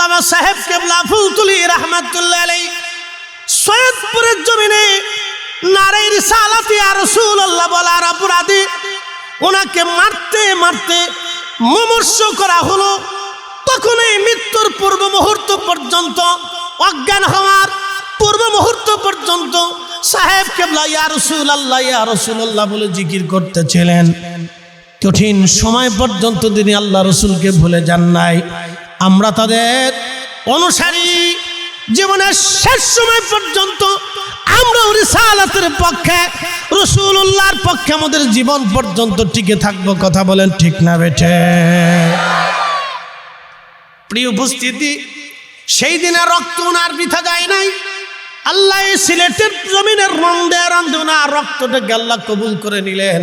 আল্লামা সাহেব কেবলা ফুলতুলি রাহমাতুল্লাহ আলাইহি সৈয়দপুরের জমিনে নারে রিসালাত ইয়া রাসূলুল্লাহ বলার অপরাধে ওনাকে মারতে মারতে মুমূর্ষ করা হলো। তখন এই মৃত্যুর পূর্ব মুহূর্ত পর্যন্ত, অজ্ঞান হওয়ার পূর্ব মুহূর্ত পর্যন্ত সাহেব কেবলা ইয়া রাসূলুল্লাহ বলে জিকির করতেছিলেন। কঠিন সময় পর্যন্ত তিনি আল্লাহ রসুলকে ভুলে যান নাই। আমরা তাদের অনুসারী, জীবনের শেষ সময় পর্যন্ত আমরা রিসালাতের পক্ষে, রাসূলুল্লাহর পক্ষে আমাদের জীবন পর্যন্ত টিকে থাকবো। কথা বলেন ঠিক না বেঠে? প্রিয় উপস্থিতি, সেই দিনে রক্ত ওনার বৃথা যায় নাই। আল্লাহ সিলেটের জমিনের রন্দে রন্দে ওনার রক্তটাকে আল্লাহ কবুল করে নিলেন।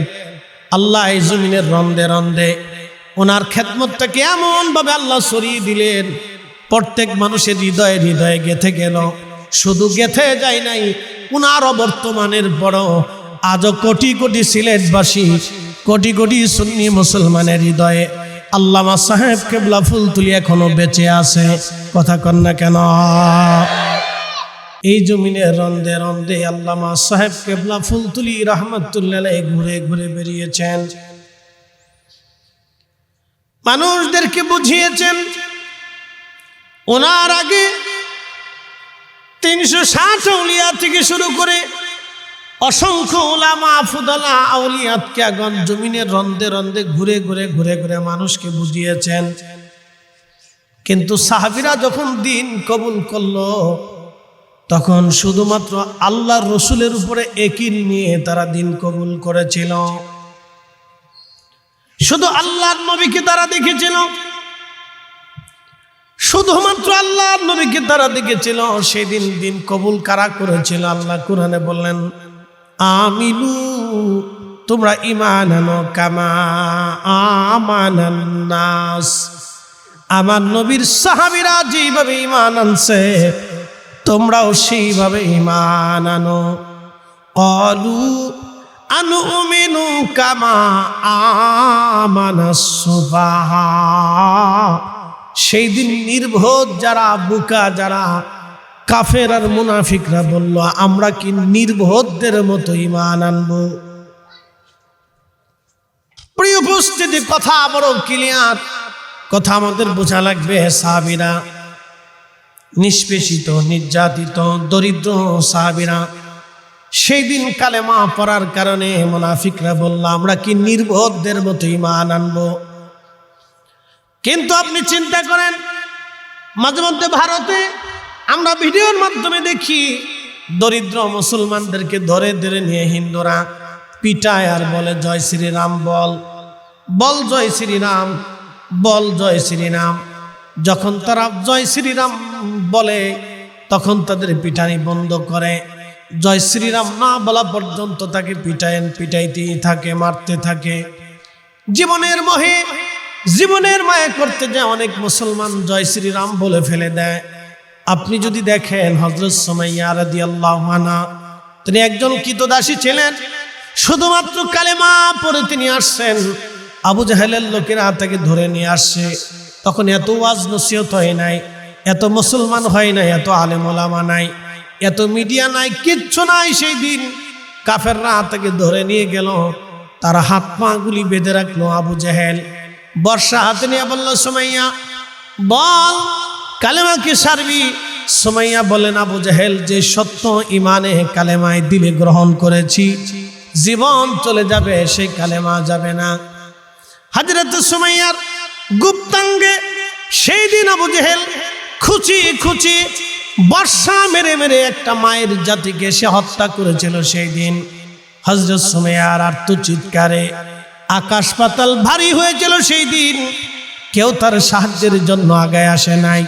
আল্লাহ এই জমিনের রন্দে রন্দে ওনার খেদমতটাকে এমন ভাবে আল্লাহ সরিয়ে দিলেন, প্রত্যেক মানুষের হৃদয়ে হৃদয়ে গেথে গেল। শুধু গেথে যায় নাই, ওনার অবর্তমানের বড় আজও কোটি কোটি সিলেটবাসী, কোটি কোটি সুন্নি মুসলমানের হৃদয়ে আল্লামা সাহেব কেবলা ফুলতুলি এখনো বেঁচে আছে। কথা কন না কেন? এই জমিনের রন্দে রন্দে আল্লামা সাহেব কেবলা ফুলতুলি রাহমাতুল্লাহ আলাইহি ঘুরে ঘুরে বেরিয়েছেন, মানুষদেরকে বুঝিয়েছেন। ওনার আগে 360 আউলিয়া থেকে শুরু করে অসংখ্য উলামা ফুদালা আউলিয়াতকে আগুন জমিনের রন্দে রন্দে ঘুরে ঘুরে ঘুরে ঘুরে মানুষকে বুঝিয়েছেন। কিন্তু সাহাবীরা যখন দিন কবুল করলো, তখন শুধুমাত্র আল্লাহর রসুলের উপরে একিন নিয়ে তারা দিন কবুল করেছিল। শুধু আল্লাহর নবীকে তারা দেখেছিল, শুধুমাত্র আল্লাহর নবীকে তারা দেখেছিল। সেদিন দিন কবুল কারা করেছিল? আল্লাহ কুরআনে বললেন, আমিনু, তোমরা ঈমান আনো কামা আমানান নাস। আমার নবীর সাহাবীরা যেভাবে ঈমান আনছে, তোমরাও সেইভাবে ঈমান আনো। ক্বালু আনুমিনু কামা আমানাস সুফাহা। সেই দিন নির্বোধ যারা, বুকা যারা, কাফের আর মুনাফিকরা বলল, আমরা কি নির্বোধদের মতো ঈমান আনবো? প্রিয় উপস্থিতি, কথা বড় ক্লিয়ার, কথা আমাদের বোঝা লাগবে। সাহাবীরা নিষ্পেষিত, নির্যাতিত, দরিদ্র সাহাবীরা সেই দিন কালেমা পড়ার কারণে মুনাফিকরা বলল, আমরা কি নির্বোধদের মতো ঈমান আনবো? কিন্তু আপনি চিন্তা করেন, মাঝে মধ্যে ভারতে আমরা ভিডিওর মাধ্যমে দেখি দরিদ্র মুসলমানদেরকে ধরে ধরে নিয়ে হিন্দুরা পিটায় আর বলে, জয় শ্রীরাম বল, বল জয় শ্রীরাম, বল জয় শ্রীরাম। যখন তারা জয় শ্রীরাম বলে, তখন তাদের পিটানি বন্ধ করে। জয় শ্রীরাম না বলা পর্যন্ত তাকে পিটাইতেই থাকে, মারতে থাকে। জীবনের মোহে, জীবনের মায়া করতে যায় অনেক মুসলমান জয় শ্রীরাম বলে ফেলে দেয়। আপনি যদি দেখেন হযরত সুমাইয়া রাদিয়াল্লাহু আনহা, তিনি একজন কৃতদাসী ছিলেন, শুধুমাত্র কালেমা পড়ে তিনি আসছেন। আবু জাহেলের লোকেরা তাকে ধরে নিয়ে আসছে। তখন এত ওয়াজ নসিহত হয় নাই, এত মুসলমান হয় নাই, এত আলেম ওলামা নাই, এত মিডিয়া নাই, কিচ্ছু নাই। সেই দিন কাফেররা তাকে ধরে নিয়ে গেল, তারা হাত পা গুলি বেঁধে রাখলো। আবু জাহেল বর্ষা হাতে নিয়ে বলল, সুমাইয়া বল, কালেমা কি সারবি? সুমাইয়া বলেন, আবু জাহেল, যে সত্য ইমানে কালেমায় দিলে গ্রহণ করেছি, জীবন চলে যাবে, সেই কালেমা যাবে না। হযরত সুমাইয়ার গুপ্তাঙ্গে সেই দিন আবু জাহেল খুচি খুচি বর্ষা মেরে মেরে একটা মায়ের জাতিকে সে হত্যা করেছিল। সেই দিন হযরত সুমাইয়ার আর্তচিৎকারে আকাশ পাতাল ভারী হয়েছিল। সেই দিন কেউ তার সাহায্যের জন্য আগায় আসে নাই,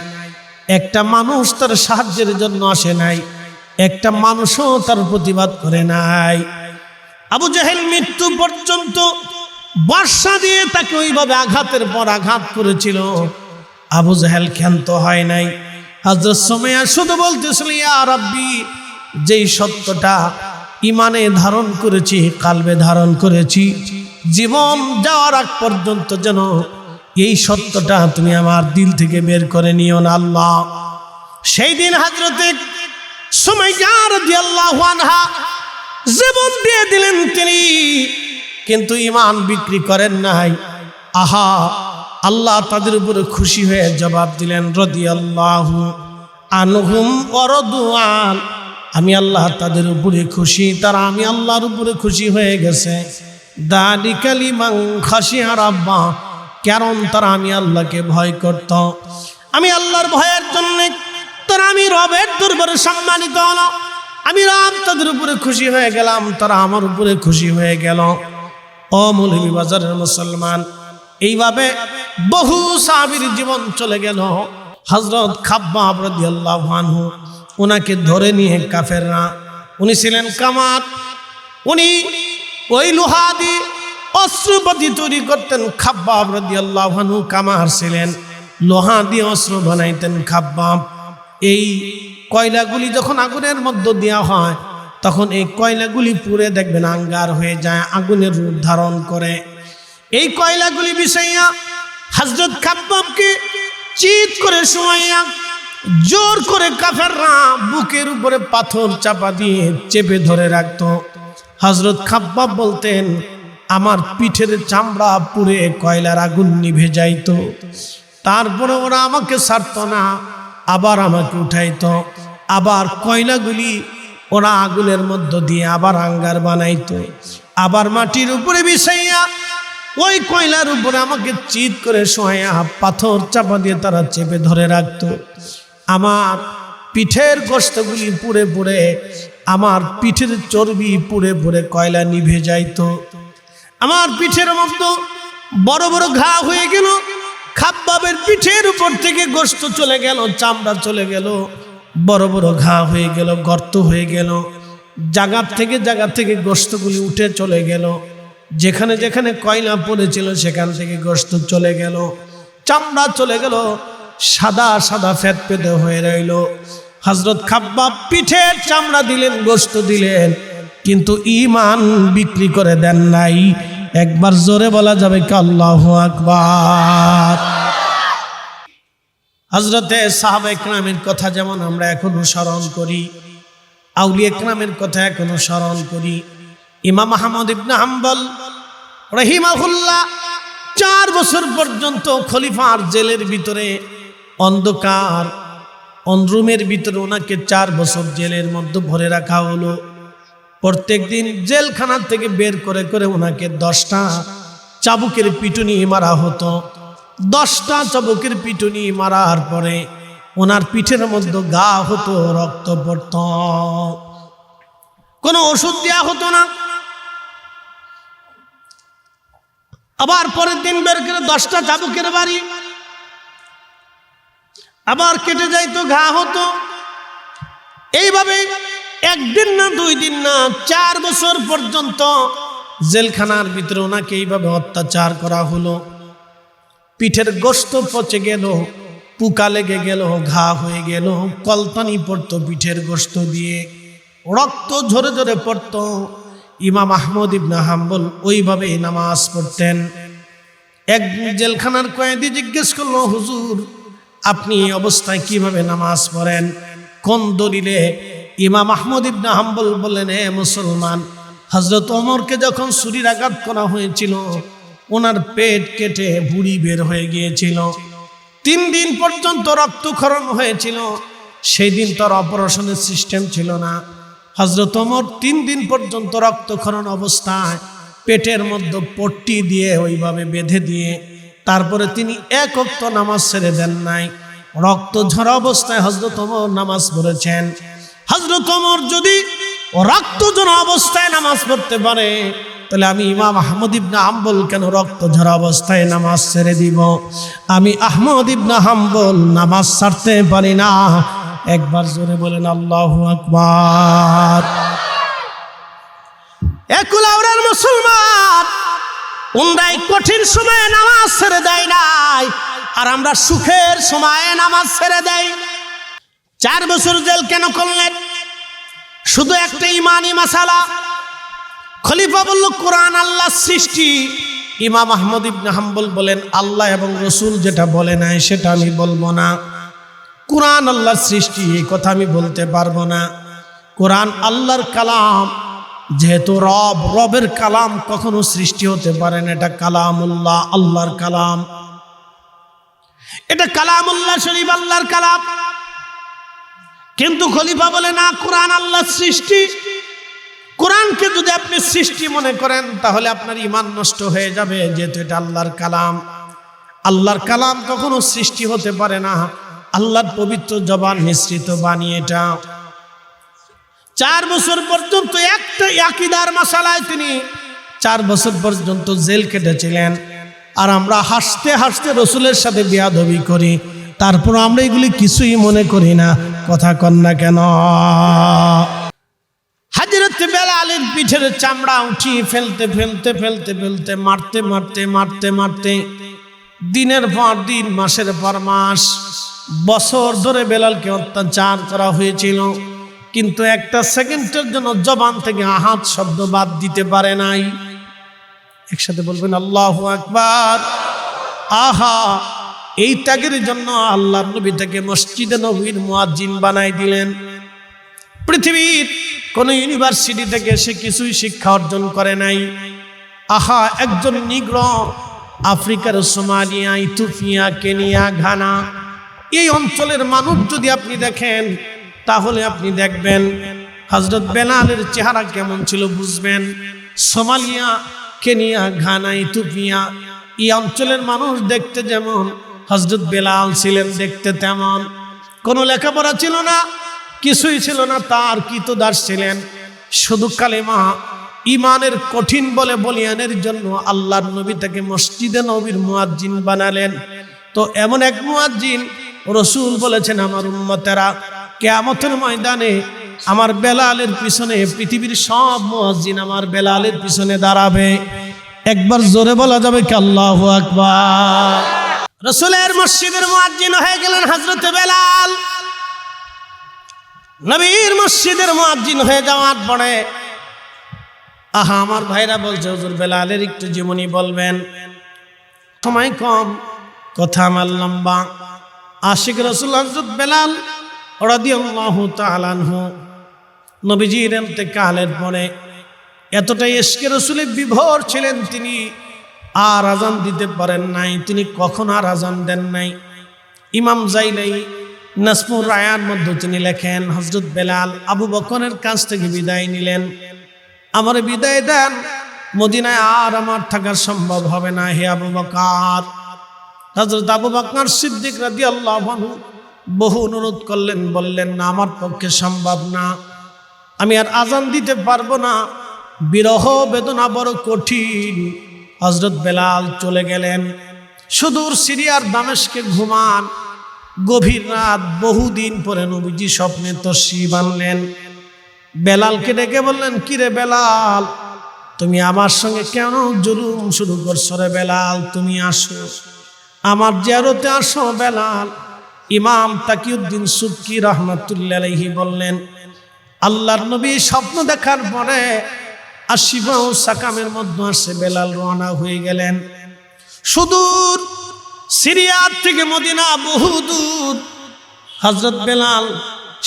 একটা মানুষ তার সাহায্যের জন্য আসে নাই, একটা মানুষও তার প্রতিবাদ করে নাই। আবু জাহেল মৃত্যু পর্যন্ত বর্ষা দিয়ে তাকে ওইভাবে আঘাতের পর আঘাত করেছিল। আবু জাহেল ক্ষান্ত হয় নাই। হযরত সুমাইয়া শুধু বলতেছিল, ইয়া রাব্বি, যেই সত্যটা ইমানে ধারণ করেছি, কালবে ধারণ করেছি, জীবন যাওয়ার আগ পর্যন্ত যেন এই সত্যটা তুমি আমার দিল থেকে বের করে নিও না আল্লাহ। সেই দিন হযরতে সুমাইয়া রাদিয়াল্লাহু আনহা জীবন দিয়ে দিলেন তিনি, কিন্তু ঈমান বিক্রি করেন নাই। আহা, আল্লাহ তাদের উপরে খুশি হয়ে জবাব দিলেন রাদিয়াল্লাহু আনহুম ওয়া রাদু আন, আমি আল্লাহ তাদের উপরে খুশি, তারা আমি আল্লাহর উপরে খুশি হয়ে গেছে। যালিকা লিমান খাশিয়া রাব্বা, কারণ তারা আমি আল্লাহকে ভয় করত। আমি আল্লাহর ভয়ের জন্য তারা আমি রবের দরবারে সম্মানিত হলো। আমি রব তাদের উপরে খুশি হয়ে গেলাম, তারা আমার উপরে খুশি হয়ে গেল। ও মৌলভীবাজারের মুসলমান, এইভাবে বহু সাহাবীর জীবন চলে গেল। হযরত খাব্বাব রাদিয়াল্লাহু আনহু, ওনাকে ধরে নিয়ে কাফেররা, উনি ছিলেন কামার, উনি ওই লোহা দিয়ে অস্ত্রপাতি তৈরি করতেন। খাব্বাব রাদিয়াল্লাহু আনহু কামার ছিলেন, লোহা দিয়ে অস্ত্র বানাইতেন খাব্বাব। এই কয়লাগুলি যখন আগুনের মধ্য দেওয়া হয়, তখন এই কয়লাগুলি পুড়ে দেখবেন আঙ্গার হয়ে যায়, আগুনের রূপ ধারণ করে। এই কয়লাগুলি বিষাইয়া হযরত খাব্বাবকে চিৎ করে শুয়াইয়া জোর করে কাফেররা বুকের উপরে পাথর চাপা দিয়ে চেপে ধরে রাখত। হযরত খাব্বাব বলতেন, আমার পিঠের চামড়া পুড়ে কয়লার আগুন নিভে যাইত, তারপরে ওরা আমাকে ছাড়ত না, আবার আমাকে উঠাইতো, আবার কয়লাগুলি ওরা আগুনের মধ্য দিয়ে আবার আঙ্গার বানাইতো, আবার মাটির উপরে বিছাইয়া ওই কয়লার উপরে আমাকে চিৎ করে শোয়া পাথর চাপা দিয়ে তারা চেপে ধরে রাখতো। আমার পিঠের গোশতগুলি পুড়ে পুড়ে, আমার পিঠের চর্বি পুড়ে পুড়ে কয়লা নিভে যাইতো। আমার পিঠের মধ্যে বড় বড় ঘা হয়ে গেল। খাব্বাবের পিঠের উপর থেকে গোশত চলে গেল, চামড়া চলে গেল, বড় বড় ঘা হয়ে গেল, গর্ত হয়ে গেল। জায়গা থেকে গোশতগুলি উঠে চলে গেল। যেখানে যেখানে কয়লা পড়েছিল সেখান থেকে গোশত চলে গেল, চামড়া চলে গেল, সাদা সাদা ফ্যাট পেতে হয়ে রইল। হযরত খাব্বাব পিঠের চামড়া দিলেন, গোশত দিলেন, কিন্তু ঈমান বিক্রি করে দেন নাই। একবার জোরে বলা যাবে কি আল্লাহু আকবার। হযরতে সাহাবায়ে কেরামের কথা যেমন আমরা এখনো স্মরণ করি, আউলিয়া কেরামের কথা এখনো স্মরণ করি। ইমাম আহমদ ইবনে হাম্বল রাহিমাহুল্লাহ 4 বছর পর্যন্ত খলিফার জেলের ভিতরে অন্ধকার অনরুমের ভিতরে ওনাকে 4 বছর জেলের মধ্যে ভরে রাখা হলো। প্রত্যেক দিন জেলখানা থেকে বের করে করে ওনাকে 10টা চাবুকের পিটুনি মারা হতো। 10টা চাবুকের পিটুনি মারার পরে ওনার পিঠের মধ্যে ঘা হতো, রক্ত পড়ত, কোনো ওষুধ দেওয়া হতো না। আবার পরের দিন বের করে 10টা চাবুকের বাড়ি, আবার কেটে যাইতো, ঘা হতো। এইভাবে একদিন না 2 দিন না 4 বছর পর্যন্ত জেলখানার ভিতরে ওনাকে এইভাবে অত্যাচার করা হলো। পিঠের গোশত পচে গেল, পোকা লেগে গেল, ঘা হয়ে গেল, কলতানি পড়তো পিঠের গোশত দিয়ে, রক্ত ঝরে ঝরে পড়তো। ইমাম আহমদ ইবনে হাম্বল ওইভাবে নামাজ পড়তেন। এক জেলখানার কয়েদি জিজ্ঞেস করলো, হুজুর আপনি এই অবস্থায় কিভাবে নামাজ পড়েন, কোন দলিলে? ইমাম আহমদ ইবনে হাম্বল বললেন, হে মুসলমান, হযরত ওমরকে যখন ছুরির আঘাত করা হয়েছিল, ওনার পেট কেটে ভুঁড়ি বের হয়ে গিয়েছিল, 3 দিন পর্যন্ত রক্তক্ষরণ হয়েছিল। সেই দিন তার অপারেশনের সিস্টেম ছিল না। হযরত ওমর 3 দিন পর্যন্ত রক্তক্ষরণ অবস্থায় পেটের মধ্যে পট্টি দিয়ে ওইভাবে বেঁধে দিয়ে তারপরে তিনি 1 ওয়াক্ত নামাজ ছেড়ে দেন নাই। রক্ত ঝরা অবস্থায় হযরত ওমর নামাজ পড়েছেন। হযরত ওমর যদি রক্ত ঝরা অবস্থায় নামাজ পড়তে পারে, তাহলে আমি ইমাম আহমদ ইবনে হাম্বল কেন রক্ত ঝরা অবস্থায় নামাজ ছেড়ে দিব? আমি আহমদ ইবনে হাম্বল নামাজ ছাড়তে পারি না। একবার জোরে বলেন আল্লাহু আকবার। একুলাউড়ার মুসলমান, ওনরাই কঠিন সময়ে নামাজ ছেড়ে দেয় নাই, আর আমরা সুখের সময়ে নামাজ ছেড়ে দেই। 4 বছর জেল কেন করলেন? শুধু একটা ইমানি মাসালা। খলিফা বলল, কোরআন আল্লাহর সৃষ্টি, ইমাম আহমদ ইবনে হাম্বল বলেন, আল্লাহ এবং রসুল যেটা বলে নাই সেটা আমি বলবো না। কোরআন আল্লাহর সৃষ্টি, এই কথা আমি বলতে পারবো না। কোরআন আল্লাহর কালাম, যেহেতু রবের কালাম কখনো সৃষ্টি হতে পারে না। এটা কালামুল্লাহ, আল্লাহর কালাম। এটা কালামুল্লাহ শরীফ, আল্লাহর কালাম। কিন্তু খলিফা বলে না, কোরআন আল্লাহর সৃষ্টি। কোরআনকে যদি আপনি সৃষ্টি মনে করেন তাহলে আপনার ঈমান নষ্ট হয়ে যাবে, যেহেতু এটা আল্লাহর কালাম। আল্লাহর কালাম কখনো সৃষ্টি হতে পারে না, আল্লাহর পবিত্র জবান মিশ্রিত বাণী এটা। 4 বছর পর্যন্ত একটা আকীদার মাসালায় তিনি 4 বছর পর্যন্ত জেল কেটেছিলেন। আর আমরা হাসতে হাসতে রসুলের সাথে বেয়াদবি করি, তারপর আমরা এগুলি কিছুই মনে করি না। কথা কন না কেন? হযরত বেলালের পিঠের চামড়া উঠিয়ে ফেলতে ফেলতে ফেলতে ফেলতে মারতে মারতে মারতে মারতে দিনের পর দিন, মাসের পর মাস, বছর ধরে বেলালকে অত্যাচার করা হয়েছিল, কিন্তু একটা সেকেন্ডের জন্য জবান থেকে আহাত শব্দ বাদ দিতে পারে নাই। একসাথে বলবেন আল্লাহু আকবার। আহা, এই ত্যাগের জন্য আল্লাহর নবী থেকে মসজিদে নববীর মুয়াজ্জিন বানাই দিলেন। পৃথিবীর কোন ইউনিভার্সিটি থেকে সে কিছুই শিক্ষা অর্জন করে নাই। আহা, একজন নিগ্র, আফ্রিকার সোমালিয়া, ইথিওপিয়া, কেনিয়া, ঘানা, এই অঞ্চলের মানুষ যদি আপনি দেখেন তাহলে আপনি দেখবেন হযরত বেলালের চেহারা কেমন ছিল বুঝবেন। সোমালিয়া, কেনিয়া, ঘানা, ইথিওপিয়া, এই অঞ্চলের মানুষ দেখতে যেমন হযরত বেলাল ছিলেন দেখতে তেমন। কোনো লেখাপড়া ছিল না, কিছুই ছিল না, তার কৃতদাস ছিলেন। শুধু কালেমা, ইমানের কঠিন বলে বলিয়ানের জন্য আল্লাহর নবী তাকে মসজিদে নবীর মুয়াজ্জিন বানালেন। তো এমন এক মুয়াজ্জিন রসুল বলেছেন, আমার উম্মতেরা কিয়ামতের ময়দানে আমার বেলালের পিছনে পৃথিবীর সব মুয়াজ্জিন আমার বেলালের পিছনে দাঁড়াবে। একবার জোরে বলা যাবে কি আল্লাহু আকবার? রসুলের মসজিদের মুয়াজ্জিন হয়ে গেলেন হযরত বেলাল। নবীর মসজিদের মুয়াজ্জিন হয়ে যাওয়ার পরে আহা, আমার ভাইরা বলছে হুজুর বেলালের একটু জীবনী বলবেন। সময় কম, কথা আমার লম্বা। আশিক রাসূল হযরত বেলাল রাদিয়াল্লাহু তাআলা আনহু নবীজির ইন্তেকালের পরে এতটাই ইশকে রাসূলে বিভোর ছিলেন, তিনি আর আজান দিতে পারেন নাই। তিনি কখন আর আজান দেন নাই। ইমাম জাইলাই নাসমুর রায়ার মধ্যে তিনি লেখেন, হযরত বেলাল আবু বকরের কাছ থেকে বিদায় নিলেন। আমার বিদায় দেন, মদিনায় আর আমার থাকা সম্ভব হবে না হে আবু বকর। হযরত আবু বকর সিদ্দিক রাদিয়াল্লাহু আনহু বহু অনুরোধ করলেন, বললেন না, আমার পক্ষে সম্ভব না, আমি আর আজান দিতে পারবো না, বিরহ বেদনা বড় কঠিন। হযরত বেলাল চলে গেলেন সুদূর সিরিয়ার দামেস্কে ঘুমান। গভীর রাত, বহুদিন পরে নবীজি স্বপ্নে তশরিফ আনলেন। বেলালকে ডেকে বললেন, কিরে বেলাল, তুমি আমার সঙ্গে কেন জুলুম শুরু করছো রে বেলাল? তুমি আসো, আমার জিয়ারতে আসো বেলাল। ইমাম তাকিউদ্দিন সুবকি রাহমাতুল্লাহি আলাইহি বললেন, আল্লাহর নবী স্বপ্ন দেখার পরে আশিফা ও সাকামের মধ্যে আসে বেলাল রওনা হয়ে গেলেন। সুদূর সিরিয়ার থেকে মদিনা বহু দূর। হযরত বেলাল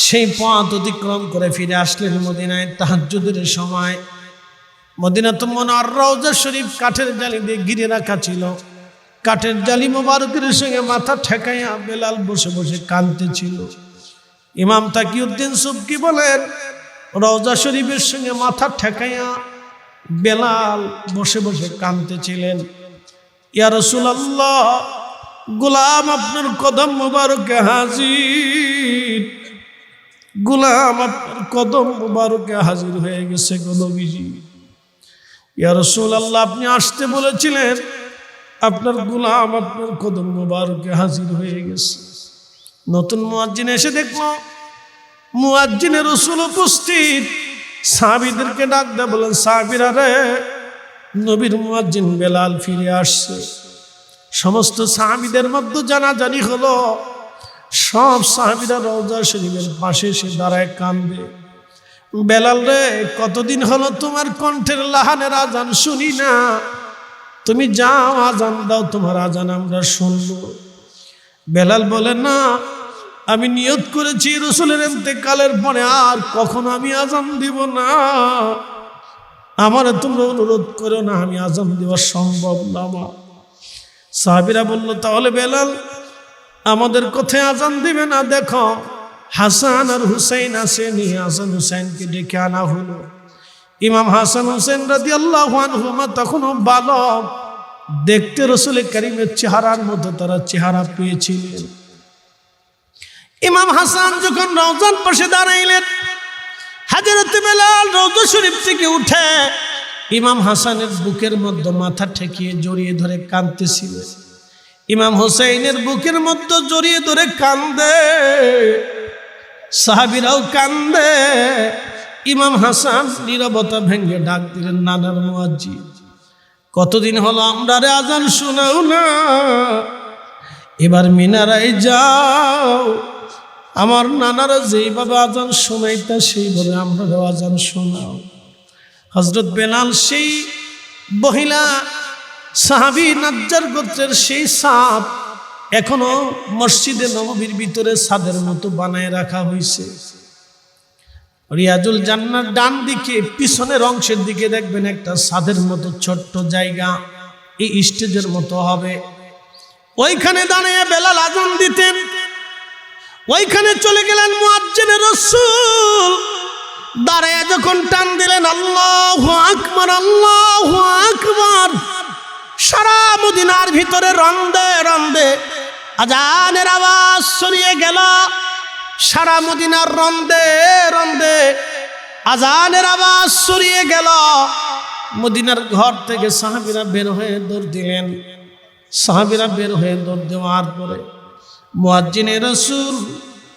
সেই পথ অতিক্রম করে ফিরে আসলেন মদিনায় তাহাজ্জুদের সময়। মদিনাতুল মুনাওয়ারা রওজা শরীফ কাঠের জালি দিয়ে ঘিরে রাখা ছিল। কাঠের জালি মোবারকের সঙ্গে মাথা ঠেকাইয়া বেলাল বসে বসে কাঁদতেছিল। ইমাম তাকিউদ্দিন সুবকি বলেন, রওজা শরীফের সঙ্গে মাথা ঠেকাইয়া বেলাল বসে বসে কাঁদতেছিলেন। ইয়া রাসূলুল্লাহ, গোলাম আপনার কদম মোবারকে হাজির, গোলাম আপনার কদম মোবারকে হাজির হয়ে গেছে গো নবীজি। ইয়া রাসূলুল্লাহ, আপনি আসতে বলেছিলেন, আপনার গোলাম আপনার কদম মোবারকে হাজির হয়ে গেছে। নতুন মুয়াজ্জিন এসে দেখলো মুয়াজ্জিনে রাসূল উপস্থিত। সাহাবীদেরকে ডাক দিয়ে বলেন, সাহাবীরা রে, নবীর মুয়াজ্জিন বেলাল ফিরে আসছে। সমস্ত সাহাবীদের মধ্যে জানাজানি হলো। সব সাহাবীরা রওজা শরীফের পাশে এসে দাঁড়ায় কান্দে। বেলাল রে, কতদিন হলো তোমার কণ্ঠের লাহানের আজান শুনি না, তুমি যাও আজান দাও, তোমার আজান আমরা শুনবো। বেলাল বলে না, আমি নিয়ত করেছি রাসূলের ইন্তেকালের পরে আর কখনো আমি আজান দিব না, আমারে তোমরা অনুরোধ করো না, আমি আজান দেওয়া সম্ভব না। সাহাবীরা বলল, তাহলে বেলাল আমাদের কথায় আজান দিবে না? দেখো হাসান আর হুসাইন আসেনি, হাসান হুসাইনকে ডেকে আনা হলো। ইমাম হাসান হুসাইন রাদিয়াল্লাহু আনহুমা তখনও বালক, দেখতে রাসূল কারীমের চেহারার মতো তারা চেহারা পেয়েছিলেন। ইমাম হাসান যখন রওজার পাশে দাঁড়াইলেন, হযরত বেলাল রওজা শরীফ থেকে উঠে ইমাম হাসানের বুকের মধ্যে মাথা ঠেকিয়ে জড়িয়ে ধরে কাঁদতেছিলেন। ইমাম হুসাইনের বুকের মধ্যে জড়িয়ে ধরে কান্দে, সাহাবীরাও কান্দে। ইমাম হাসান নীরবতা ভেঙে ডাক দিলেন, নানার মুয়াজ্জিন, কতদিন হলো আমরা রে আজান শোনাও না, এবার মিনারায় যাও, আমার নানারা যেইভাবে আজান শোনাইতা সেইভাবে আমরা আজান শোনাও। হযরত বেলাল সেই মহিলা সাহাবী নাজ্জার গোত্রের সেই সাপ এখনো মসজিদে নববীর ভিতরে ছাদের মতো বানায় রাখা হয়েছে। রিয়াজুল জান্নার ডান দিকে পিছনের অংশের দিকে দেখবেন একটা ছাদের মতো ছোট্ট জায়গা, এই স্টেজের মতো হবে, ওইখানে দাঁড়িয়ে বেলাল আজান দিতেন। ওইখানে চলে গেলেন মুয়াজ্জিন রাসূল, দাঁড়ায় যখন টান দিলেন আল্লাহু আকবার, আল্লাহু আকবার, সারা মদিনার ভিতরে রন্দে রন্দে আজানের আওয়াজ ছড়িয়ে গেল। সারা মদিনার রন্দে রন্দে আজানের আওয়াজ ছড়িয়ে গেল। মদিনার ঘর থেকে সাহাবীরা বের হয়ে দৌড় দিলেন। সাহাবীরা বের হয়ে দৌড় দেওয়ার পরে মুয়াজ্জিনে রাসূল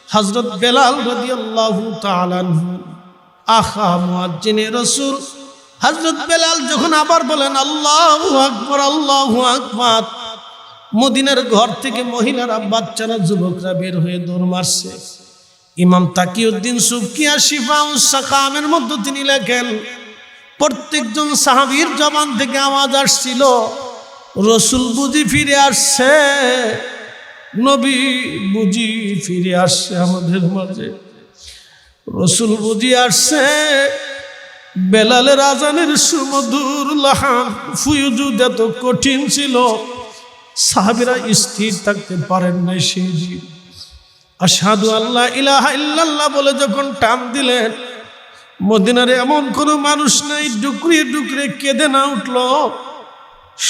হযরত বেলাল রাদিয়াল্লাহু তাআলা আনহু, আখা মুয়াজ্জিনে রাসূল হযরত বেলাল যখন আবার বলেন আল্লাহু আকবার, আল্লাহু আকবার, মদিনার ঘর থেকে মহিলারা, বাচ্চারা, যুবকরা বের হয়ে দৌড় মারছে। ইমাম তাকিউদ্দিন সুবকি শিফাউস সাকামের মধ্যে তিনি লেখেন, প্রত্যেকজন সাহাবীর জবান থেকে আওয়াজ আসছিল, রাসূল বুঝি ফিরে আসছে, নবী বুঝি ফিরে আসছে আমাদের মাঝে, রাসূল বুঝি আসছে। বেলালের আজানের সুমধুর লাহান ফুয়ুজুদ এত কঠিন ছিল, সাহাবীরা স্থির থাকতে পারেন নাই। সেই দিন আশহাদু আল্লা ইলাহা ইল্লাল্লাহ বলে যখন টান দিলেন, মদিনারে এমন কোনো মানুষ নাই ডুকরিয়ে ডুকরে কেঁদে না উঠল।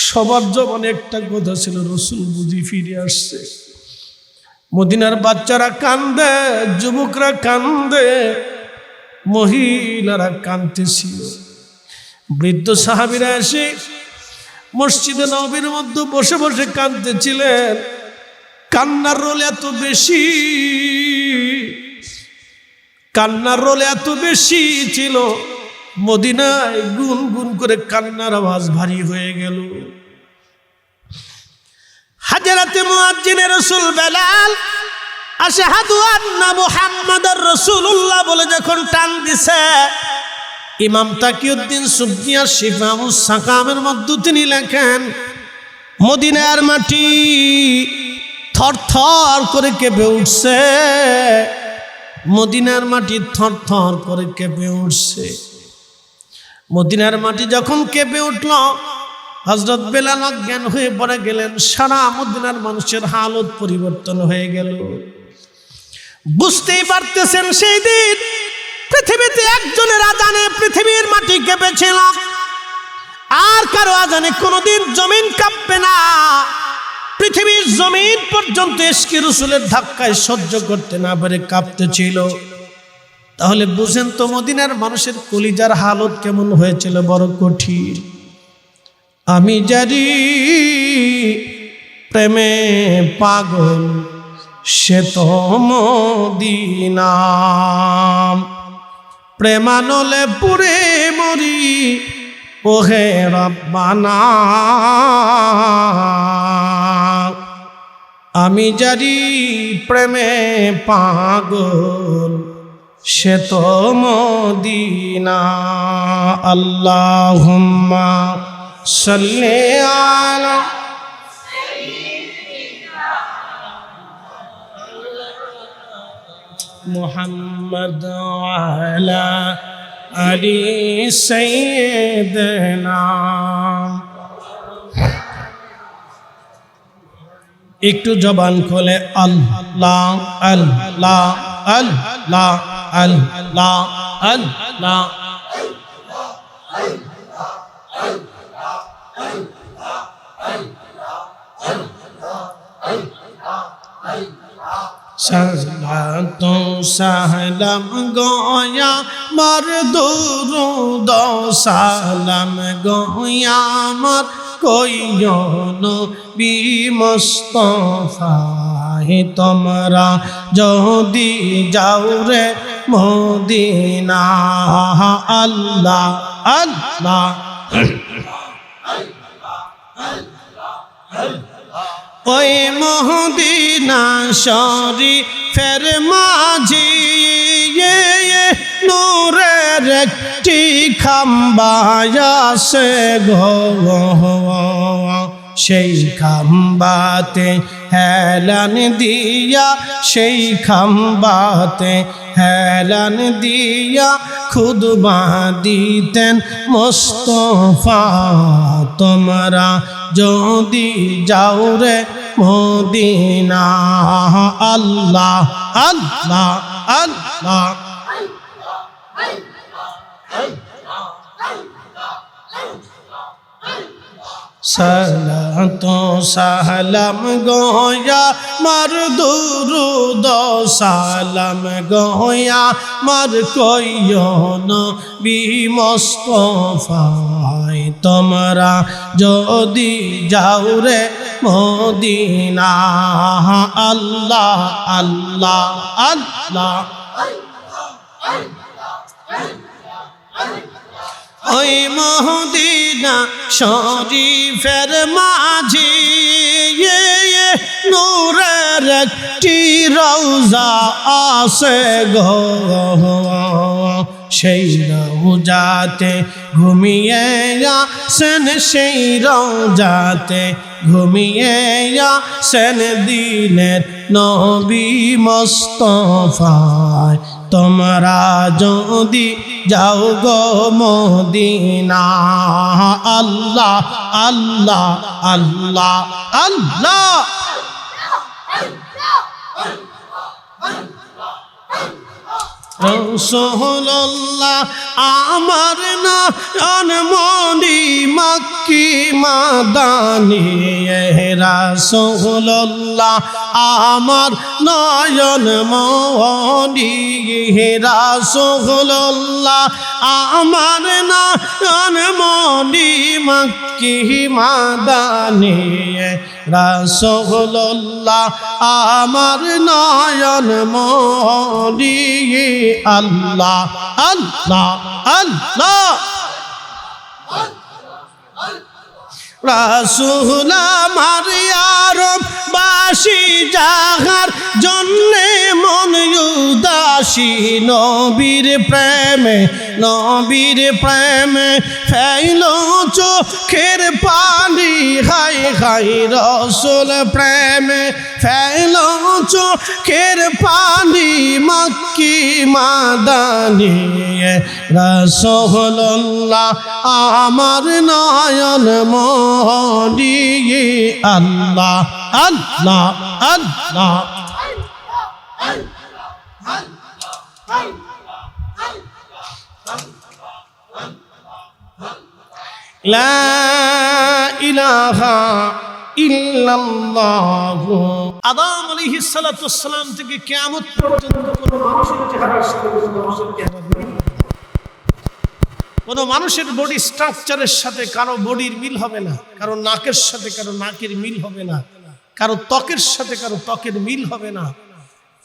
সবার জবানে একটা কথা ছিল, রাসূল বুঝি ফিরে আসছে। মদিনার বাচ্চারা কান্দে, যুবকরা কান্দে, মহিলারা কাঁদতেছিল। বৃদ্ধ সাহাবীরা এসে মসজিদে নববীর মধ্যে বসে বসে কাঁদতেছিলেন। কান্নার রোল এত বেশি, কান্নার রোল এত বেশি ছিল, মদিনায় গুন গুন করে কান্নার আওয়াজ ভারী হয়ে গেল। হযরত মুয়াজ্জিনে রাসূল বেলাল আশহাদু আন্না মুহাম্মাদার রাসূলুল্লাহ বলে যখন টান দিছে, ইমাম তাকিউদ্দিন সুবকি শিফাউস সাকামের মধ্যে তিনি লেখেন, মদিনার মাটি থরথর করে কেঁপে উঠছে, মদিনার মাটি থরথর করে কেঁপে উঠছে। মদিনার মাটি যখন কেঁপে উঠল, হযরত বেলাল অজ্ঞান হয়ে পড়ে গেলেন। সারা মদিনার মানুষের হালত পরিবর্তন হয়ে গেল। বুঝতেই পারতেছেন সেই দিন পৃথিবীতে একজনের আজানে পৃথিবীর মাটি কেঁপেছিল, আর কারো আজানে কোনোদিন জমিন কাঁপবে না। পৃথিবীর জমিন পর্যন্ত ইশকে রাসূলের ধাক্কায় সহ্য করতে না পারে কাঁপতেছিল। তাহলে বুঝেন তো মদিনার মানুষের কলিজার হালত কেমন হয়েছিল, বড় কঠিন। আমি জানি প্রেমে পাগল সে তো মদিনা, প্রেমানলে পুরে মরি ওহে রব্বানা। আমি জানি প্রেমে পাগল সে তো মদিনা। আল্লাহুম্মা সাল্লি আলা মুহাম্মদ আলা আলি সাইয়্যিদিনা। একটু জবান খুলে আল্লাহ আল্লাহ আল্লাহ আল্লাহ আল্লাহ। সালাতু সালাম গোয়া মার দুরুদ সালাম গোয়া মার কইও নবী মুস্তাফা। তোমরা যদি যাও রে মদিনা আল্লাহ আল্লাহ। ওই মদিনা শরীফের মাঝি নূরের একটি খাম্বা আছে গো, সেই খাম্বাতে হেলান দিয়া, সেই খাম্বাতে হেলান দিয়া খুতবা দিতেন মুস্তাফা। তোমরা যদি যাও রে মদিনা আল্লাহ আল্লাহ আল্লাহ। সালাতু সালাম গোয়া মার দুরুদ সালাম গোয়া মার কইও নবী মুস্তাফা। তোমরা যদি যাও রে মদিনা আল্লাহ আল্লাহ আল্লাহ। ওই মদিনা শরীফের মাঝি নূরের একটি রওজা আছে গো, সেই রওজাতে ঘুমিয়ে আসেন, সেই রওজাতে ঘুমিয়ে আসেন দিনের নবী মুস্তাফা। তোমরা যদি যাও গো মদিনা আল্লাহ আল্লাহ আল্লাহ আল্লাহ। রাসূলুল্লাহ আমার নয়ন মনি মক্কি মাদানী। রাসূলুল্লাহ আমার নয়ন মনি, রাসূলুল্লাহ আমার নয়ন মনি মক্কি মাদানী। রাসূলুল্লাহ আমার নয়ন মনি আল্লাহ আল্লাহ আল্লাহ। রাসূল আমার আরব বাসী যাহার জন্যে মন উদাসী, নবীর প্রেমে নবীর প্রেমে ফেইল চোখের পানি। হাই হাই রাসূল প্রেমে ফেইল চোখের পানি মক্কি মাদানী। রাসূলুল্লাহ আমার নয়ন মনি আল্লাহ আল্লাহ আল্লাহ। লা ইলাহা ইল্লাল্লাহ। আদম আলাইহিস সালাতু ওয়াস সালাম থেকে কিয়ামত পর্যন্ত কোন মানুষের চেহারার সাথে কোন মানুষের বডি স্ট্রাকচারের সাথে কারো বডির মিল হবে না, কারো নাকের সাথে কারো নাকের মিল হবে না, কারো ত্বকের সাথে কারো ত্বকের মিল হবে না,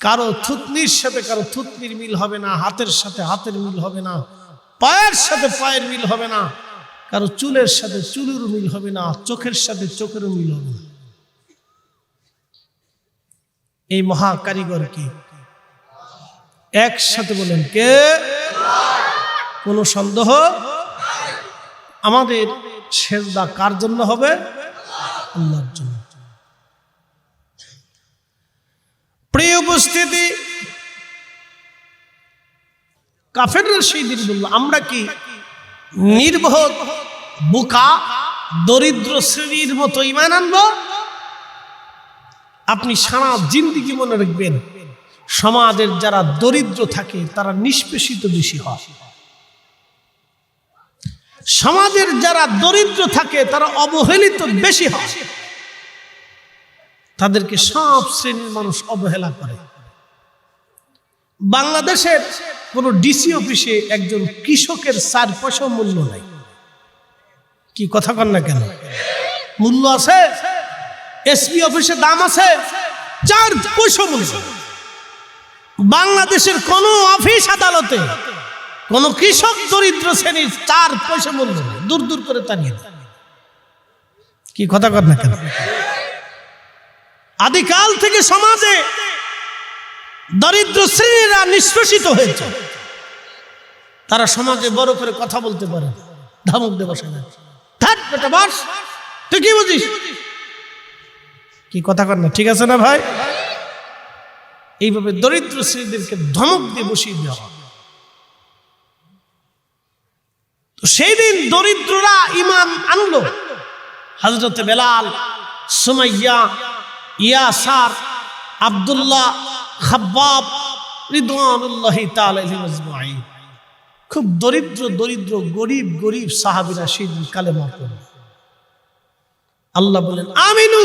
কারো থুতনির সাথে কারো থুতনির মিল হবে না, হাতের সাথে হাতের মিল হবে না, পায়ের সাথে পায়ের মিল হবে না, কারো চুলের সাথে চুলের মিল হবে না, চোখের সাথে চোখের মিল হবে না। এই মহা কারিগর কে? একসাথে বলেন কে? কোনো সন্দেহ? আমাদের সেজদা কার জন্য হবে? আল্লাহর জন্য। প্রিয় উপস্থিতি, কাফেররা সেই দিন বলল, আমরা কি নির্বোধ বোকা দরিদ্র শ্রেণীর মতো ঈমান আনবো? আপনি সারা জিন্দেগি মনে রাখবেন, সমাজের যারা দরিদ্র থাকে তারা নিষ্পেষিত বেশি হয়। সমাজের যারা দরিদ্র থাকে তারা অবহেলিত বেশি হয়। তাদেরকে সব শ্রেণীর মানুষ অবহেলা করে। বাংলাদেশের কোন ডিসি অফিসে একজন কৃষকের 4 পয়সা মূল্য নাই। কি কথা কন না কেন? মূল্য আছে। এসপি অফিসে দাম আছে, 4 পয়সা মূল্য। বাংলাদেশের কোন অফিস আদালতে কোন কৃষক দরিদ্র শ্রেণীর 4 পয়সা মূল্য নেই, দূর দূর করে তাড়িয়ে দেয়। কি কথা কন না কেন? আদিকাল থেকে সমাজে দরিদ্র শ্রেণীরা নিষ্পেষিত হয়েছে। তারা সমাজে বড় করে কথা বলতে পারে, ধমক দিয়ে বসে না, থাক বেটা বস, তুই কি বুঝিস? কি কথা কর না, ঠিক আছে না ভাই? এইভাবে দরিদ্র শ্রেণীদেরকে ধমক দিয়ে বসিয়ে দেওয়া হয়। তো সেই দিন দরিদ্ররা ঈমান আনলো। হযরত বেলাল, সুমাইয়া, ইয়াসার, আব্দুল্লাহ, খাব্বাব রিদওয়ানুল্লাহি তাআলা আলাইহিম আজমাইন, খুব দরিদ্র দরিদ্র গরিব গরিব সাহাবীরা সেই দিন কালেমা পড়ল। আল্লাহ বলেন, আমিনু,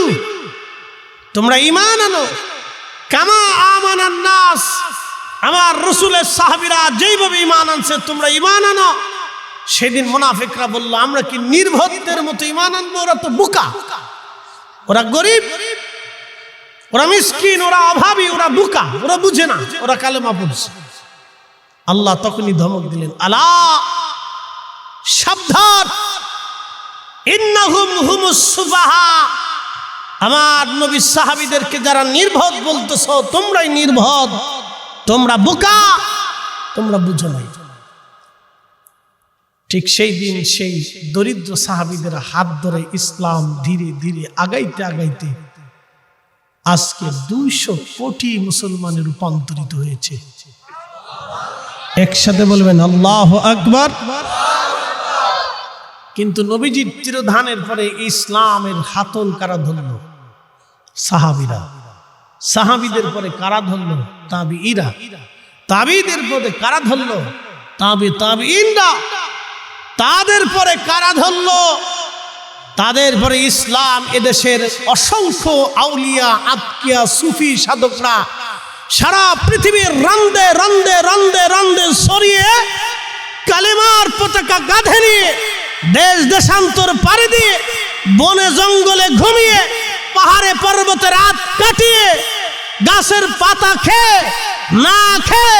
তোমরা ঈমান আনো, কামা আমানান নাস, আমার রাসূলের সাহাবীরা যেইভাবে ঈমান আনছে তোমরা ঈমান আনো। সেদিন মুনাফিকরা বলল, আমরা কি নির্বোধদের মতো ঈমান আনবো? ওরা তো বোকা, ওরা গরিব, ওরা মিসকিন, ওরা অভাবী, ওরা বোকা, ওরা বুঝে না, ওরা কালেমা পড়ছে। আল্লাহ তখনই ধমক দিলেন, আলা, সাবধান, ইন্নাহুম হুমুস সুফাহা, আমার নবী সাহাবীদেরকে যারা নির্বোধ বলতেছো, তোমরাই নির্বোধ, তোমরা বোকা, তোমরা বুঝো না। ঠিক সেই দিন সেই দরিদ্র সাহাবীদের হাত ধরে ইসলাম ধীরে ধীরে আগাইতে আগাইতে আজকে 200 কোটি মুসলমানে রূপান্তরিত হয়েছে। একসাথে বলবেন আল্লাহু আকবার। কিন্তু নবীজির তিরোধানের পরে ইসলামের হাতল কারা ধরল? সাহাবীরা। সাহাবীদের পরে কারা ধরল? তাবিঈরা। তাবিঈদের পরে কারা ধরল? তাবিঈনরা। তাদের পরে কারা ধরল? তাদের পরে ইসলাম এদেশের অসংখ্য আউলিয়া, আতকিয়া, সুফি সাধকরা সারা পৃথিবীর রন্দে রন্দে রন্দে রন্দে ছড়িয়ে কালেমার পতাকা কাঁধে নিয়ে দেশ দেশান্তর পাড়ি দিয়ে বনে জঙ্গলে ঘুমিয়ে পাহাড়ে পর্বতে রাত কাটিয়ে গাছের পাতা খেয়ে না খেয়ে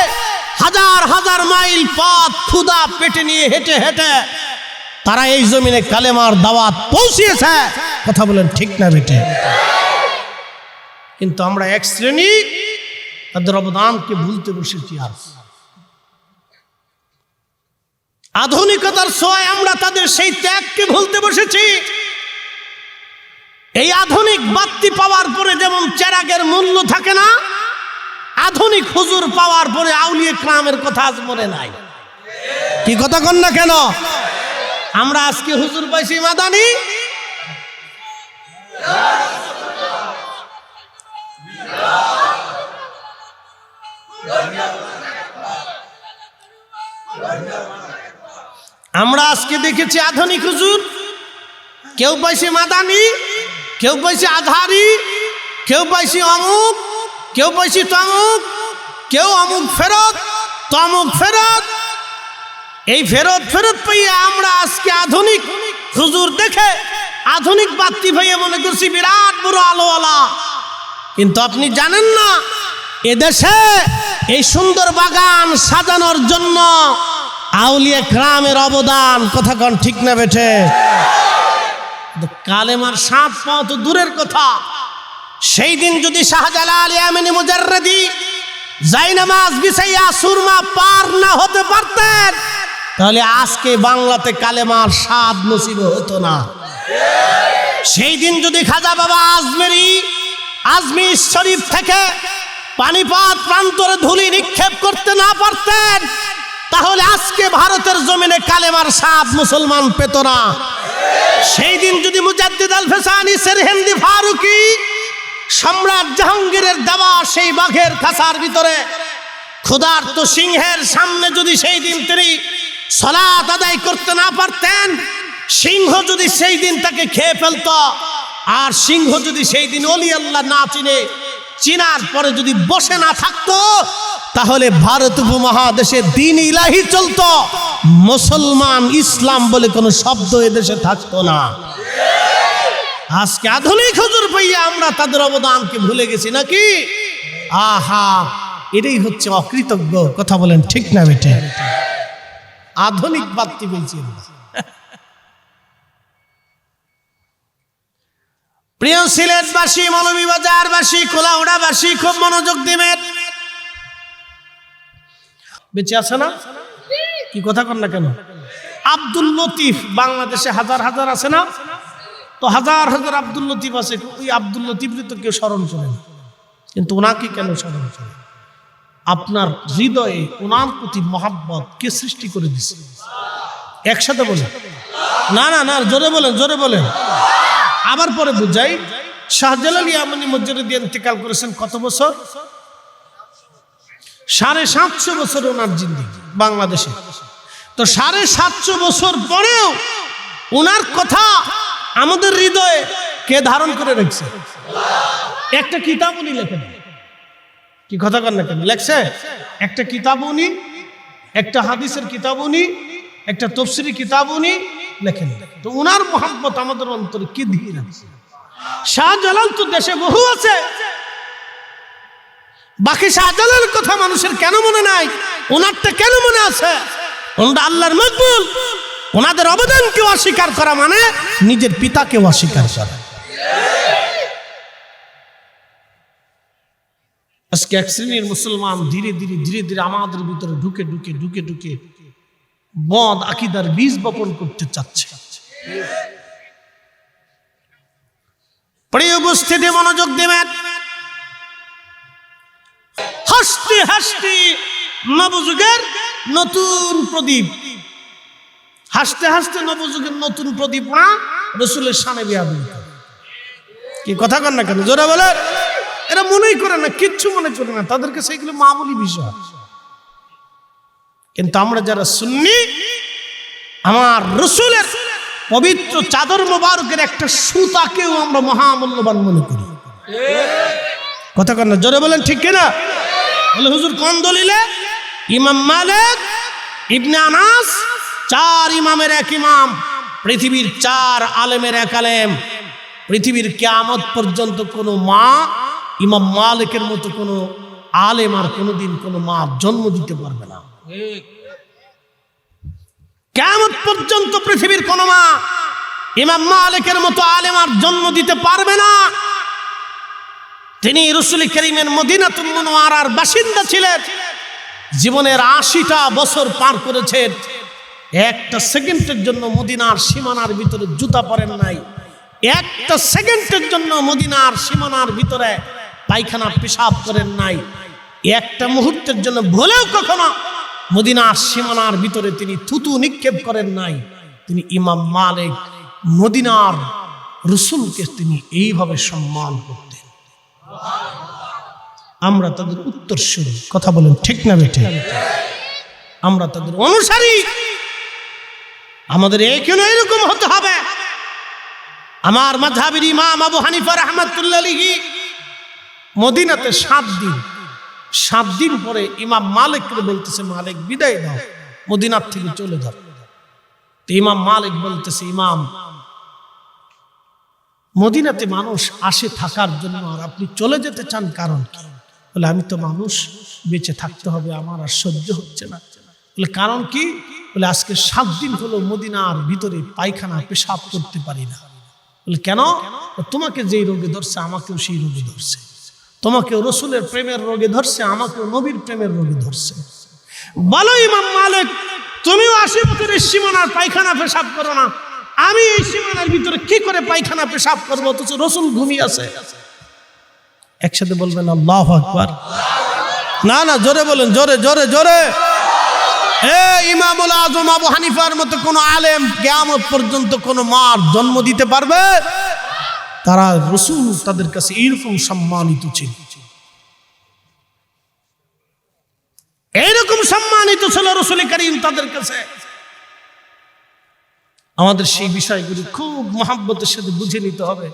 হাজার হাজার মাইল পথ ক্ষুধা পেটে নিয়ে হেঁটে হেঁটে তারা এই জমিনে কালেমার দাওয়াত পৌঁছিয়েছে। কথা বলেন ঠিক না বেটে? কিন্তু আমরা এক শ্রেণী তাদের অবদানকে ভুলতে বসেছি। আর আধুনিকতার ছোঁয়ায় আমরা তাদের সেই ত্যাগকে ভুলতে বসেছি। এই আধুনিক বাতি পাওয়ার পরে যেমন চেরাগের মূল্য থাকে না, আধুনিক হুজুর পাওয়ার পরে আউলিয়া কেরামের কথা আজ মনে নাই। কি কথা কন না কেন? আমরা আজকে হুজুর পাইছি মাদানি, আমরা আজকে দেখেছি আধুনিক হুজুর, কেউ পাইছে মাদানি, কেউ পাইছে আধারি, কেউ পাইছে অমুক, কেউ পাইছে তমুক, কেউ অমুক ফেরত, তমুক ফেরত। এই ফেরত ফেরত পাইয়া আমরা আজকে আধুনিক হুজুর দেখে আধুনিক বাতি ভাইয়া মনে করছি বিরাট বড় আলোওয়ালা। কিন্তু আপনি জানেন না, এদেশে এই সুন্দর বাগান সাজানোর জন্য আউলিয়া কেরামের অবদান। কথা কন ঠিক না বেঠে? কালেমার সাত পাওয়া তো দূরের কথা, সেই দিন যদি শাহজালাল ইয়ামানি মুজাররিদি জায়নামাজ বিছাইয়া সুরমা পার না হতে পারতেন, তাহলে আজকে বাংলাতে কালেমার স্বাদ নসিব হতো না। সেই দিন যদি খাজা বাবা আজমির শরীফ থেকে পানিপথ প্রান্তরে ধুলি নিক্ষেপ করতে না পারতেন, তাহলে আজকে ভারতের জমিনে কালেমার স্বাদ মুসলমান পেত না। সেই দিন যদি মুজাদ্দিদ আল ফেসানি সেরহিন্দি ফারুকি সম্রাট জাহাঙ্গীরের দেওয়া সেই বাঘের খাঁচার ভিতরে ক্ষুধার্ত সিংহের সামনে যদি সেই দিন তিনি সালাত আদায় করতে না পারতেন, সিংহ যদি সেই দিন তাকে খেয়ে ফেলত, আর সিংহ যদি সেই দিন ওলি আল্লাহ না চিনার পরে যদি বসে না থাকতো, তাহলে ভারত উপমহাদেশে দ্বীন ইলাহি চলতো, মুসলমান ইসলাম বলে কোনো শব্দ এদেশে থাকতো না। আজকে আধুনিক হুজুর পাইয়া আমরা তাদের অবদানকে ভুলে গেছি নাকি? আহা, এটাই হচ্ছে অকৃতজ্ঞ। কথা বলেন ঠিক না বেটে? আধুনিক বাত্তি বলছি। প্রিয় সিলেটবাসী, মৌলভীবাজারবাসী, কোলাউড়াবাসী, খুব মনোযোগ দিবেন। বেঁচে আছে না? কি কথা কন না কেন? আব্দুল লতিফ বাংলাদেশে হাজার হাজার আছে না? তো হাজার হাজার আব্দুল লতিফ আছে, ওই আব্দুল লতিফকে তো কেউ স্মরণ করে না, কিন্তু ওনাকে কেন স্মরণ করে? আপনার হৃদয়ে ওনার প্রতি মহাব্বত কে সৃষ্টি করে দিছে? একসাথে বলেন। না না না, জোরে বলেন, জোরে বলেন। আবার পরে বুঝাই। শাহজালাল ইয়ামানি মসজিদে দিয়ে ইন্তেকাল করেছেন কত বছর? 750 বছর ওনার জিন্দেগি বাংলাদেশে। তো 750 বছর পরেও ওনার কথা আমাদের হৃদয়ে কে ধারণ করে রেখেছে? একটা কিতাব উনি লেখেন। কি কথা কন না কেন? লেখছে একটা কিতাব উনি, একটা হাদিসের কিতাব উনি, একটা তফসিরি কিতাব উনি লেখেন। তো ওনার মহব্বত আমাদের অন্তরে কি দিয়ে রাখছে? শাহজালাল তো দেশে বহু আছে, বাকি শাহজালালের কথা মানুষের কেন মনে নাই? ওনারটা কেন মনে আছে? ওনারা আল্লাহর মকবুল। ওনাদের অবদানকে অস্বীকার করা মানে নিজের পিতাকে অস্বীকার করা। আজকে এক শ্রেণীর মুসলমান ধীরে ধীরে ধীরে ধীরে আমাদের ভিতরে ঢুকে ঢুকে ঢুকে ঢুকে বদ আকীদার বীজ বপন করতে চাচ্ছে। প্রিয় উপস্থিতি, মনোযোগ দিবেন। হাসতে হাসতে নবযুগের নতুন প্রদীপ, হাসতে হাসতে নবযুগের নতুন প্রদীপ না রাসূলের শানে বেয়াদবি। কি কথা কন না কেন? জোরে বলে। এরা মনেই করে না, কিচ্ছু মনে করে না, তাদেরকে সেইগুলো মামুলি বিষয়। কিন্তু আমরা যারা সুন্নি, আমার রাসূলের পবিত্র চাদর মোবারকের একটা সুতাকেও আমরা মহামূল্যবান মনে করি। কথা কন না? জোরে বলেন ঠিক কিনা? বলে হুজুর কোন দলিলে? ইমাম মালিক, ইবনে আনাস, 4 ইমামের এক ইমাম, পৃথিবীর 4 আলেমের এক আলেম। পৃথিবীর কিয়ামত পর্যন্ত কোনো মা ইমাম মালিকের মতো কোনো আলেম আর কোনোদিন কোনো মা জন্ম দিতে পারবে না। কিয়ামত পর্যন্ত পৃথিবীর কোনো মা ইমাম মালিকের মতো আলেম আর জন্ম দিতে পারবে না। তিনি রাসূল কারীমের মদিনাতুল মুনাওয়ারার বাসিন্দা ছিলেন। জীবনের 80টা বছর পার করেছেন, একটা সেকেন্ডের জন্য মদিনার সীমানার ভিতরে জুতা পরেন নাই। একটা সেকেন্ডের জন্য মদিনার সীমানার ভিতরে পায়খানা পেশাব করেন নাই। একটা মুহূর্তের জন্য ভুলেও কখনো মদিনার সীমানার ভিতরে তিনি থুতু নিক্ষেপ করেন নাই। তিনি ইমাম মালিক, মদিনার রাসূলকে তিনি এইভাবে সম্মান করতেন। আমরা তাদের উত্তরসূরি। কথা বলেন ঠিক না বেটে? আমরা তাদের অনুসারী। আমাদের এরকম হতে হবে। আমার মাযহাবের ইমাম আবু হানিফা রাহমাতুল্লাহ আলাইহি মদিনাতে 7 দিন পরে ইমাম মালিককে বলতেছে, মালিক বিদায় দাও, মদিনার থেকে চলে যাও। তো ইমাম মালিক বলতেছে, ইমাম, মদিনাতে মানুষ আসে থাকার জন্য, আর আপনি চলে যেতে চান কারণ কি? বলে আমি তো মানুষ, বেঁচে থাকতে হবে, আমার আর সহ্য হচ্ছে না। বলে কারণ কি? বলে আজকে 7 দিন হলো মদিনার ভিতরে পায়খানা পেশাব করতে পারি না। বলে কেন? তোমাকে যেই রোগে ধরছে আমাকেও সেই রোগে ধরছে, তোমাকেও রাসূলের প্রেমের রোগে ধরছে, আমাকেও নবীর প্রেমের রোগে ধরছে। বলো ইমাম মালিক, তুমিও 80 বছরের সীমানার পায়খানা পেশাব করো না, আমি এই সীমানার ভিতরে কি করে পায়খানা পেশাব করবো, অথচ রাসূল ঘুমিয়ে আছে। একসাথে বলবেন আল্লাহু আকবার। না না, জোরে বলেন, জোরে জোরে জোরে। ইমামুল আজম আবু হানিফার মতো কোন আলেম কিয়ামত পর্যন্ত কোন মার জন্ম দিতে পারবে? তারা রাসূল তাদের কাছে এরকম সম্মানিত ছিল, এইরকম সম্মানিত ছিল রাসূল করিম তাদের কাছে। আমাদের সেই বিষয়গুলি খুব মহব্বতের সাথে বুঝে নিতে হবে।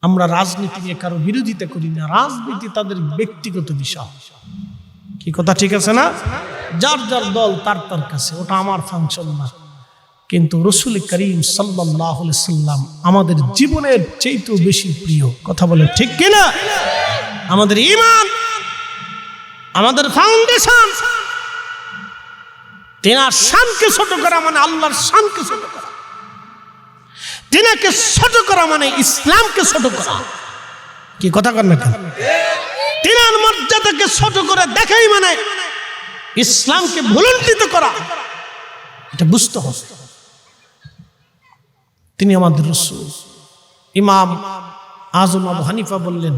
আমরা রাজনীতি নিয়ে কারো বিরোধিতা করি না, রাজনীতি তাদের ব্যক্তিগত বিষয়। কি কথা ঠিক আছে না? যার যার দল তার তার কাছে, ওটা আমার ফাংশন না। কিন্তু রাসূল করিম সাল্লাল্লাহু আলাইহি সাল্লাম আমাদের জীবনের চাইতেও বেশি প্রিয়। কথা বলে ঠিক কিনা? আমাদের ঈমান, আমাদের ফাউন্ডেশন। তিনার শানকে ছোট করা মানে আল্লাহর শানকে ছোট করা, তিনাকে ছোট করা মানে ইসলামকে ছোট করা। কি কথা কর না কেন? তিনার মর্যাদাকে ছোট করে দেখাই মানে ইসলামকে ভুলুণ্ঠিত করা, এটা বুঝতে হবে। তিনি আমাদের রাসূল। ইমাম আজম আবু হানিফা বললেন,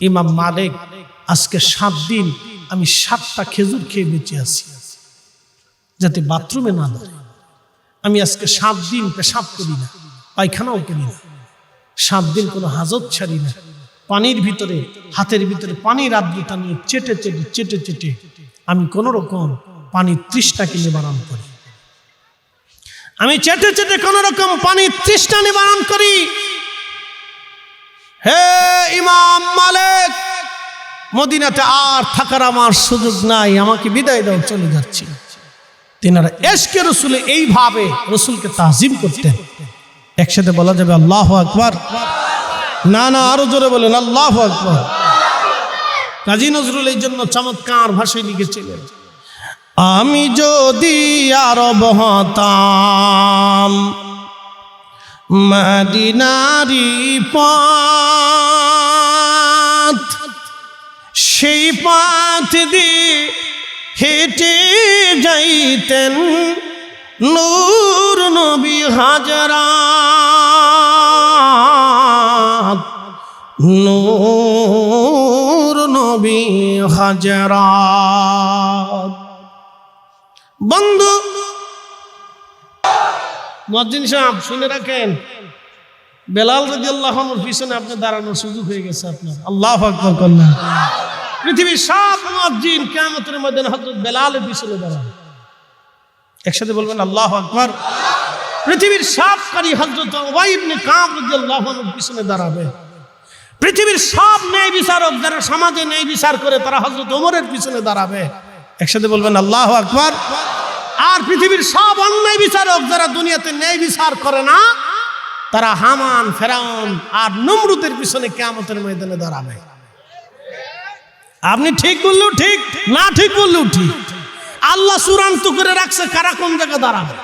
ইমাম মালিক, আজকে 7 দিন আমি 7টা খেজুর খেয়ে বেঁচে আছি যাতে বাথরুমে না দাঁড়ায়। আমি আজকে 7 দিন পেশাব করি না, পায়খানাও করি না, 7 দিন কোনো হাজত ছাড়ি না। পানির ভিতরে, হাতের ভিতরে পানির আর্দ্রতা নিয়ে চেটে চেটে চেটে চেটে আমি কোন রকম পানির তৃষ্ণাকে নিবারণ করি। আমি চেটে চেটে কোন রকম পানির তৃষ্ণা নিবারণ করি। হে ইমাম মালিক, মদিনাতে আর থাকার আমার সুযোগ নাই, আমাকে বিদায় দাও, চলে যাচ্ছি। তিনারা এশকে রাসূলে এইভাবে রাসূলকে তাজিম করতেন। একসাথে বলা যাবে আল্লাহু আকবার। না না, আরো জোরে বলেন আল্লাহু আকবার। কাজী নজরুল এই জন্য চমৎকার ভাষায় লিখেছিলেন, আমি যদি আরব হতাম মদিনারি পথ, সেই পথ দিয়ে হেঁটে যাইতেন নূর নবী হাজরাত, নূর নবী হাজরাত। বন্ধু মুয়াজ্জিন সাহেব শুনে রাখেন, বেলাল রাদিয়াল্লাহু আনহুর পিছনে আপনি দাঁড়ানোর সুযোগ হয়ে গেছে আপনার। আল্লাহু আকবার কন্যা। পৃথিবীর সব মুয়াজ্জিন কিয়ামতের ময়দানে হযরত বেলালের পিছনে দাঁড়াবে। একসাথে বলবেন আল্লাহু আকবার। পৃথিবীর সব কারি হযরত উবাই ইবনে কাব রাদিয়াল্লাহু আনহুর পিছনে দাঁড়াবে। পৃথিবীর সব ন্যায় বিচারক যারা সমাজে ন্যায় বিচার করে তারা হযরত ওমরের পিছনে দাঁড়াবে। একসাথে বলবেন আল্লাহু আকবার। আর পৃথিবীর সব অন্যায় বিচারক যারা দুনিয়াতে ন্যায় বিচার করে না তারা হামান, ফেরাউন আর নমরুদের পিছনে কিয়ামতের ময়দানে দাঁড়াবে। আপনি ঠিক বললেও ঠিক, না ঠিক বললেও ঠিক। আল্লাহ চূড়ান্ত করে রাখছে কারা কোন জায়গায় দাঁড়াবে।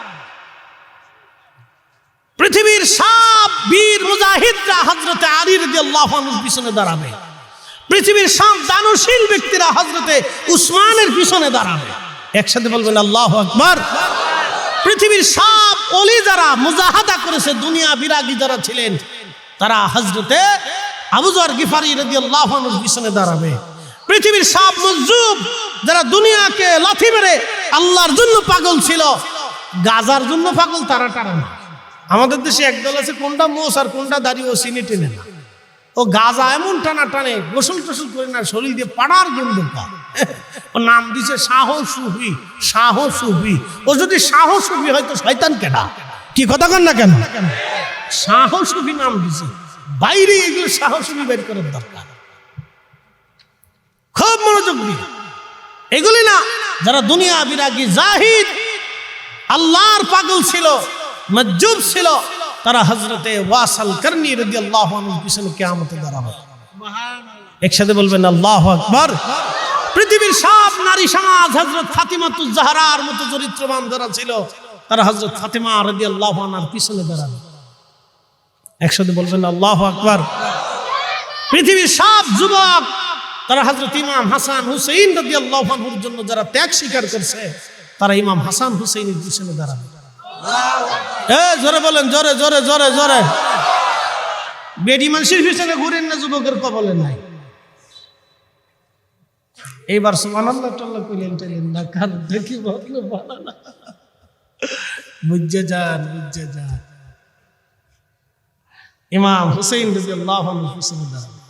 পৃথিবীর সব বীর মুজাহিদরা হযরতে আলী রাদিয়াল্লাহু আনহুর পিছনে দাঁড়াবে। পৃথিবীর সব দানশীল ব্যক্তিরা হযরতে উসমানের পিছনে দাঁড়াবে। একসাথে বলবেন আল্লাহু আকবার। পৃথিবীর সব ওলি যারা মুজাহাদা করেছে, দুনিয়া বিরাগী যারা ছিলেন, তারা হযরতে আবু যর গিফারি রাদিয়াল্লাহু আনহুর পিছনে দাঁড়াবে। পৃথিবীর সব মজজুব যারা দুনিয়াকে লাথি মেরে আল্লাহর জন্য পাগল ছিল, গাজার জন্য পাগল, তারা টানা না। আমাদের দেশে একদল আছে কোনটা মোষ আর কোনটা দাড়ি ও চিনি টেনে না। ও গাজা এমন টানা টানে, গোসল টোসল করে না, শরীর দিয়ে পাড়ার গন্ধ পায়। ও নাম দিছে শাহ সুফি, শাহ সুফি। ও যদি শাহ সুফি হয়তো শয়তান কেডা। কি কথা কন না কেন? শাহ সুফি নাম দিছে, বাইরে এগুলো শাহ সুফি বের করার দরকার। খুব মনোযোগ দিয়ে এগুলি না, যারা দুনিয়া বিরাগী জাহিদ আল্লাহর পাগল ছিল, মজ্জুব ছিল, তারা হযরতে ওয়াসাল করনী রাদিয়াল্লাহু আনহুর পিছনে কিয়ামতে দাঁড়াবে। একসাথে বলবেন আল্লাহু আকবার। পৃথিবীর সব নারী সমাজ হযরত ফাতিমাতুজ জাহরার মতো চরিত্রবান যারা ছিল, তারা হযরত ফাতিমা রাদিয়াল্লাহু আনহার পিছনে দাঁড়াবে। একসাথে বলবেন আল্লাহু আকবার। পৃথিবীর সব যুবক তারা হযরত ইমাম হাসান হুসাইন রাদিয়াল্লাহু আনহুর জন্য যারা ত্যাগ স্বীকার করছে তারা ইমাম হাসান হুসাইনের পিছনে দাঁড়াবে। জোরে বলেন, জোরে জোরে জোরে জোরে। বেডি মানুষের পিছনে ঘুরেন না, যুবকের কবলে নাই। এইবার সুবহানাল্লাহ টাল্লাহ কইলেন টাইলেন না, কারণ দেখি বদলে ভালো না, বুঝে যান বুঝে যান। ইমাম হুসাইন রাদিয়াল্লাহু আনহু পিছনে দাঁড়াবে।